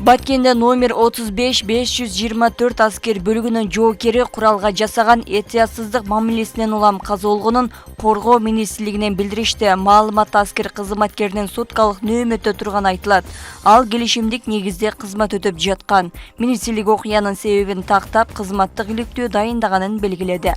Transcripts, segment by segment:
Баткенде номер 35-524 аскер бөлүгүнүн жоокери куралга жасаган этиятсыздык мамилесинен улам каза болгонун Коргоо министрлигинен билдиришти. Маалымат аскер кызматкеринин суткалык нөөмөтө турганы айтылат. Ал келишимдик негизде кызмат өтөп жаткан. Министрлик окуянын себебин тактап, кызматтык иликтөө дайындаганын белгиледи.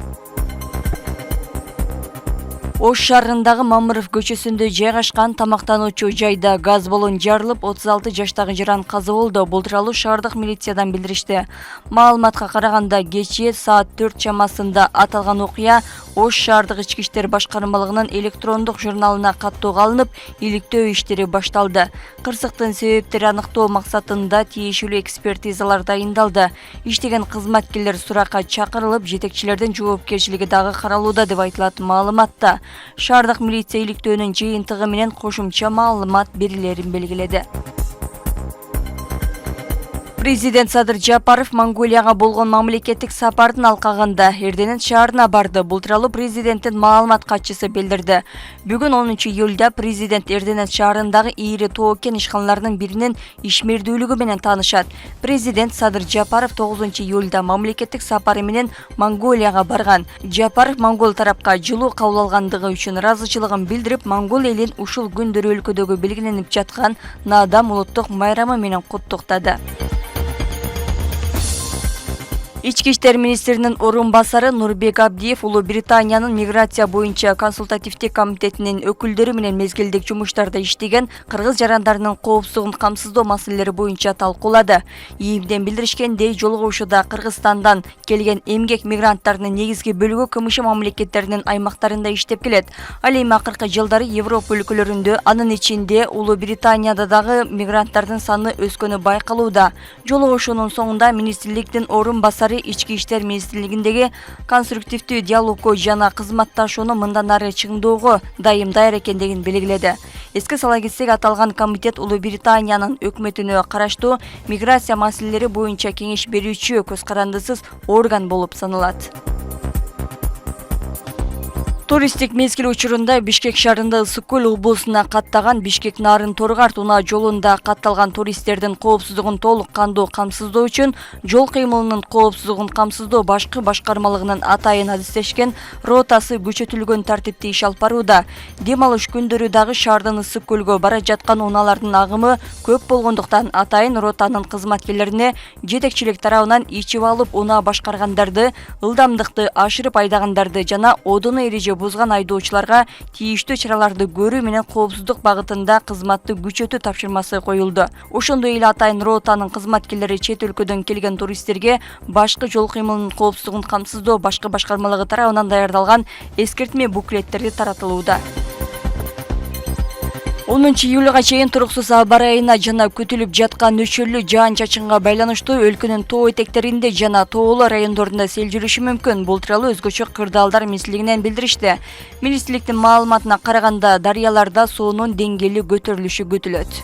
Ош шаарындагы Мамыров көчөсүндө жайгашкан тамактануучу жайда газ баллон жарылып, 36 жаштагы жаран каза болду. Бул тууралуу шаардык милициядан билдиришти. Маалыматка караганда, кечээ саат 4 чамасында аталган окуя Ош шаардык ички иштер башкармалыгынын электрондук журналына каттоого алынып, иликтөө иштери башталды. Кырсыктын себептери аныктоо максатында тиешелүү экспертизалар дайындалды. Иштеген кызматкерлер суракка чакырылып, жетекчилердин жоопкерчилиги дагы каралууда деп айтылат маалыматта. Шаардык милиция иликтөөнүн жыйынтыгы менен кошумча маалымат берилерин белгиледи. Президент Садыр Жапаров Монголияга болгон мамлекеттик сапардын алкагында Эрденет шаарына барды. Бул тууралуу президенттин маалымат катчысы билдирди. Бүгүн 10 июлда президент Эрденет шаарындагы ири тоо кен ишканаларынын биринин ишмердүүлүгү менен таанышат. Президент Садыр Жапаров 9 июлда мамлекеттик сапары менен Монголияга барган. Жапаров монгол тарапка жылуу кабыл алгандыгы үчүн ыраазычылыгын билдирип, монгол элин ушул күндөрү өлкөдөгү белгиленип жаткан Наадам улуттук майрамы менен куттуктады. Ички иштер министринин орун басары Нурбек Абдиев Улуу Британиянын миграция боюнча консультативдик комитетинин өкүлдөрү менен мезгилдик жумуштарда иштеген кыргыз жарандарынын коопсуздугун камсыздоо маселелери боюнча талкуулады. ИИМден билдиришкендей, жолугушууда Кыргызстандан келген эмгек мигранттарынын негизги бөлүгү КМШ мамлекеттеринин аймактарында иштеп келет. Ал эми акыркы жылдары Европа өлкөлөрүндө, анын ичинде Улуу Британияда дагы мигранттардын саны өскөнү байкалууда. Жолугушуунун соңунда министрликтин орун басары Ички иштер министрлигиндеги конструктивдүү диалогго жана кызматташууну мындан ары чыңдоого дайым даяр экендигин белгиледи. Эске сала кетсек, аталган комитет Улуу Британиянын өкмөтүнө караштуу миграция маселелери боюнча кеңеш берүүчү көз карандысыз орган болуп саналат. Туристтик мезгил учурунда Бишкек шаарында Ысык көл облусуна каттаган Бишкек-Нарын-Торгарт унаа жолунда катталган туристтердин коопсуздугун толук кандуу камсыздоо үчүн жол кыймылынын коопсуздугун камсыздоо башкы башкармалыгынын атайын адистешкен ротасы күчөтүлгөн тартипте иш алып барууда. Дем алыш күндөрү дагы шаардын Ысык көлгө бара жаткан унаалардын агымы көп болгондуктан атайын ротанын кызматкерлерине жетекчилик тарабынан ичип алып унаа башкаргандарды, ылдамдыкты ашырып айдагандарды жана одуну эреже бузган айдоочуларга тийиштүү чараларды көрүү менен коопсуздук багытында кызматты күчөтүү тапшырмасы коюлду. Ошондой эле атайын ротанын кызматкерлери чет өлкөдөн келген туристтерге башкы жол кыймылынын коопсуздугун камсыздоо башкы башкармалыгы тарабынан даярдалган эскертме буклеттерди таратылууда. 10 июлга чейин туруксуз аба ырайына жана күтүлүп жаткан нөчөлүү жаан-чачынга байланыштуу өлкөнүн тоо этектеринде жана тоолуу райондорунда сел жүрүшү мүмкүн. Бул тууралуу өзгөчө кырдаалдар министрлигинен билдиришти. Министрликтин маалыматына караганда, дарыяларда суунун деңгээли көтөрүлүшү күтүлөт.